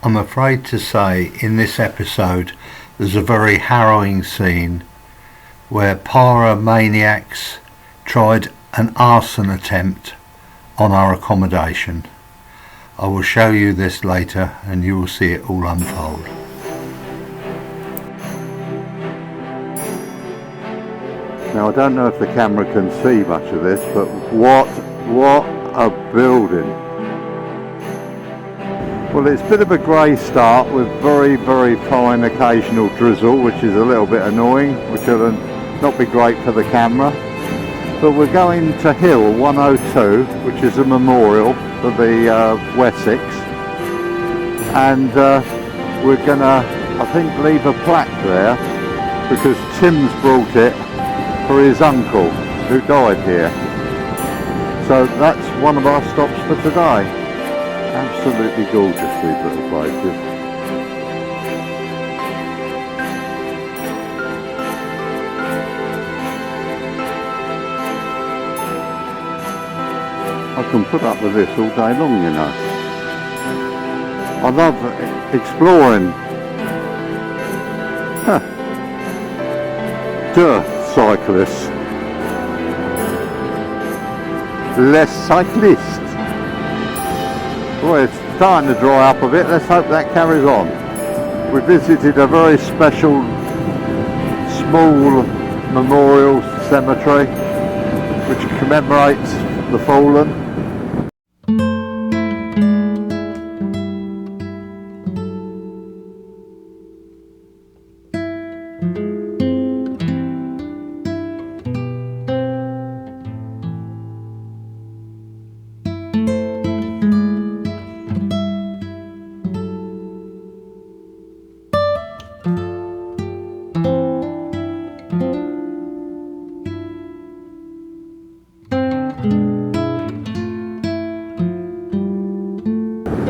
I'm afraid to say in this episode there's a very harrowing scene where pyromaniacs tried an arson attempt on our accommodation. I will show you this later and you will see it all unfold. Now I don't know if the camera can see much of this, but what a building. Well, it's a bit of a grey start with very fine occasional drizzle, which is a little bit annoying, which will not be great for the camera. But we're going to Hill 102, which is a memorial for the Wessex, and we're gonna, I think, leave a plaque there because Tim's brought it for his uncle who died here. So that's one of our stops for today. Absolutely gorgeous, these little places. I can put up with this all day long, you know. I love exploring. Cyclists. Less cyclists. Well, it's starting to dry up a bit. Let's hope that carries on. We visited a very special small memorial cemetery which commemorates the fallen.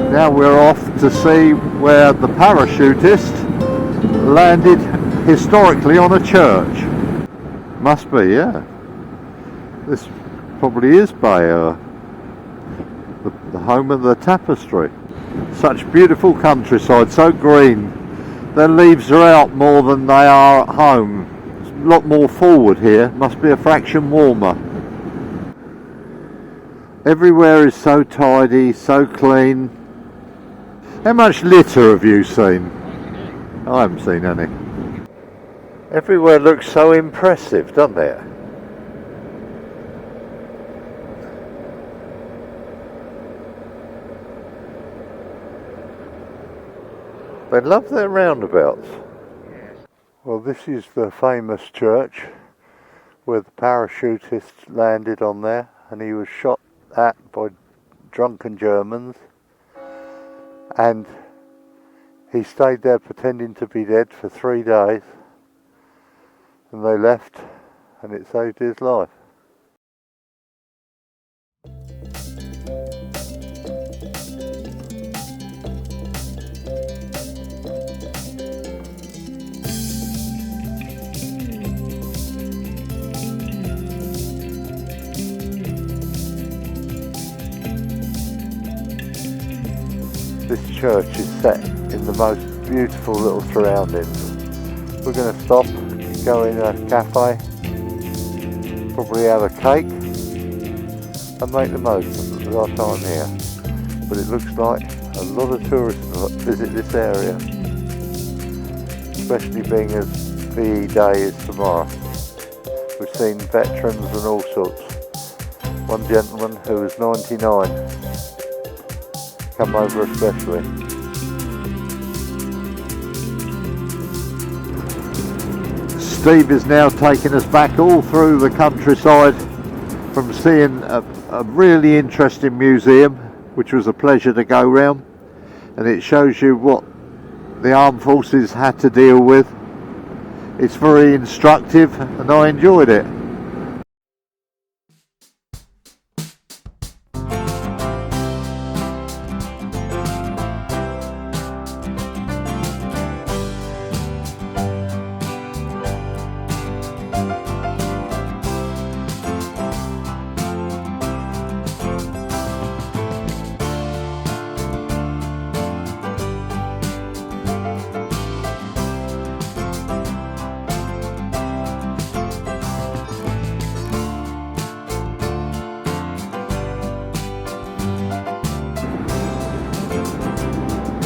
Now we're off to see where the parachutist landed historically on a church. Must be, yeah. This probably is Bayer, the home of the tapestry. Such beautiful countryside, so green. Their leaves are out more than they are at home. It's a lot more forward here. Must be a fraction warmer. Everywhere is so tidy, so clean. How much litter have you seen? I haven't seen any. Everywhere looks so impressive, doesn't it? They love their roundabouts. Well, this is the famous church where the parachutist landed on there, and he was shot at by drunken Germans. And he stayed there pretending to be dead for 3 days, and they left, and it saved his life. This church is set in the most beautiful little surroundings. We're going to stop, go in a cafe, probably have a cake and make the most of our time here. But it looks like a lot of tourists visit this area, especially being as VE Day is tomorrow. We've seen veterans and all sorts. One gentleman who was 99 come over especially. Steve is now taking us back all through the countryside from seeing a really interesting museum, which was a pleasure to go round, and it shows you what the armed forces had to deal with. It's very instructive and I enjoyed it.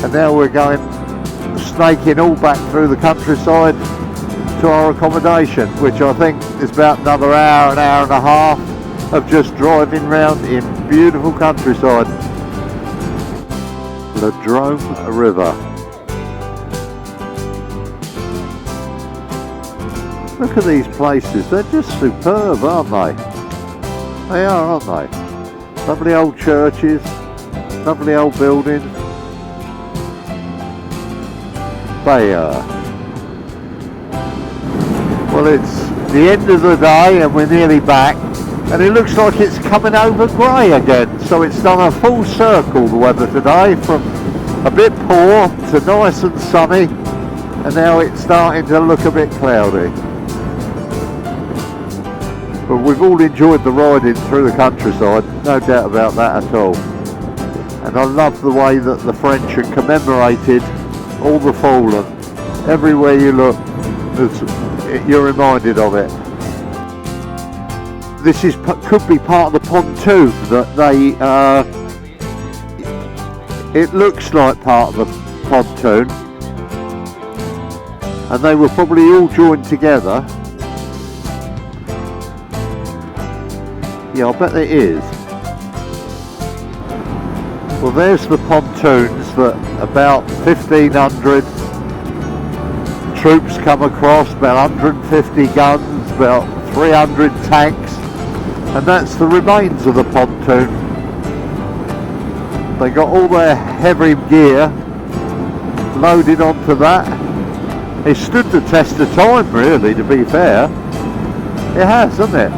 and now we're going snaking all back through the countryside to our accommodation, which I think is about another hour, an hour and a half of just driving round in beautiful countryside. The Drome River. Look at these places, they're just superb, aren't they? They are, aren't they? Lovely old churches, lovely old buildings. They are. Well, it's the end of the day and we're nearly back, and it looks like it's coming over grey again, so it's done a full circle, the weather today, from a bit poor to nice and sunny, and now it's starting to look a bit cloudy. But we've all enjoyed the riding through the countryside, no doubt about that at all. And I love the way that the French have commemorated all the fallen. Everywhere you look, you're reminded of it. This could be part of the pontoon that they, it looks like part of the pontoon, and they were probably all joined together. Yeah, I bet it is. Well, there's the pontoons that about 1,500 troops come across, about 150 guns, about 300 tanks, and that's the remains of the pontoon. They got all their heavy gear loaded onto that. It stood the test of time, really, to be fair. It has, hasn't it?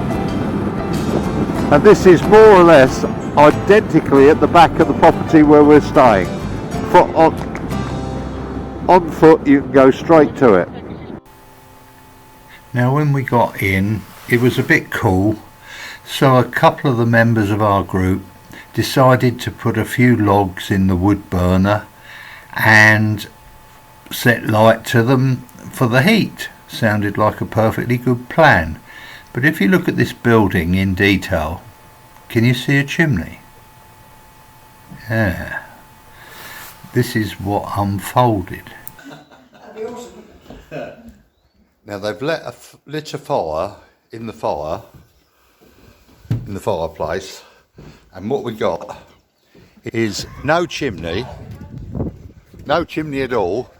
And this is more or less identically at the back of the property where we're staying. On foot you can go straight to it. Now when we got in, it was a bit cool, so a couple of the members of our group decided to put a few logs in the wood burner and set light to them for the heat. Sounded like a perfectly good plan. But if you look at this building in detail, can you see a chimney? Yeah. This is what unfolded. Now they've lit a fire in the fireplace, and what we got is no chimney at all,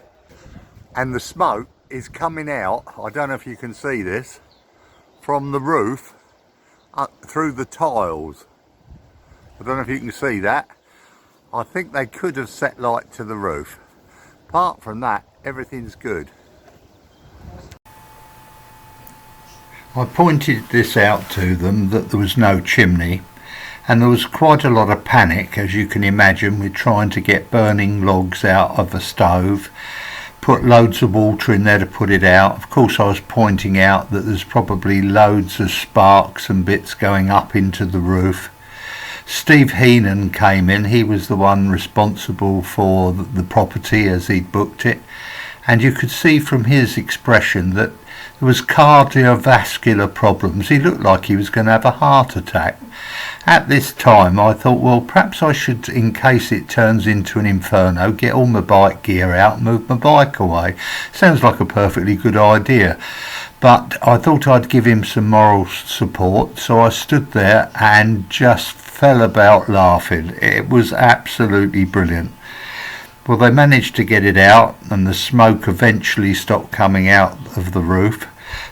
and the smoke is coming out, I don't know if you can see this, from the roof up through the tiles. I don't know if you can see that. I think they could have set light to the roof. Apart from that, everything's good. I pointed this out to them, that there was no chimney, and there was quite a lot of panic, as you can imagine, with trying to get burning logs out of a stove, put loads of water in there to put it out. Of course I was pointing out that there's probably loads of sparks and bits going up into the roof. Steve Heenan came in, he was the one responsible for the property as he'd booked it, and you could see from his expression that there was cardiovascular problems. He looked like he was going to have a heart attack. At this time I thought, well, perhaps I should, in case it turns into an inferno, get all my bike gear out and move my bike away. Sounds like a perfectly good idea. But I thought I'd give him some moral support, so I stood there and just fell about laughing. It was absolutely brilliant. Well, they managed to get it out, and the smoke eventually stopped coming out of the roof,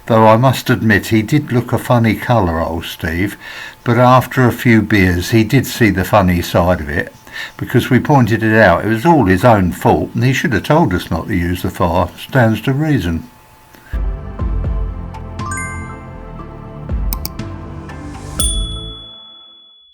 though I must admit he did look a funny colour, old Steve, but after a few beers he did see the funny side of it, because we pointed it out. It was all his own fault, and he should have told us not to use the fire. Stands to reason.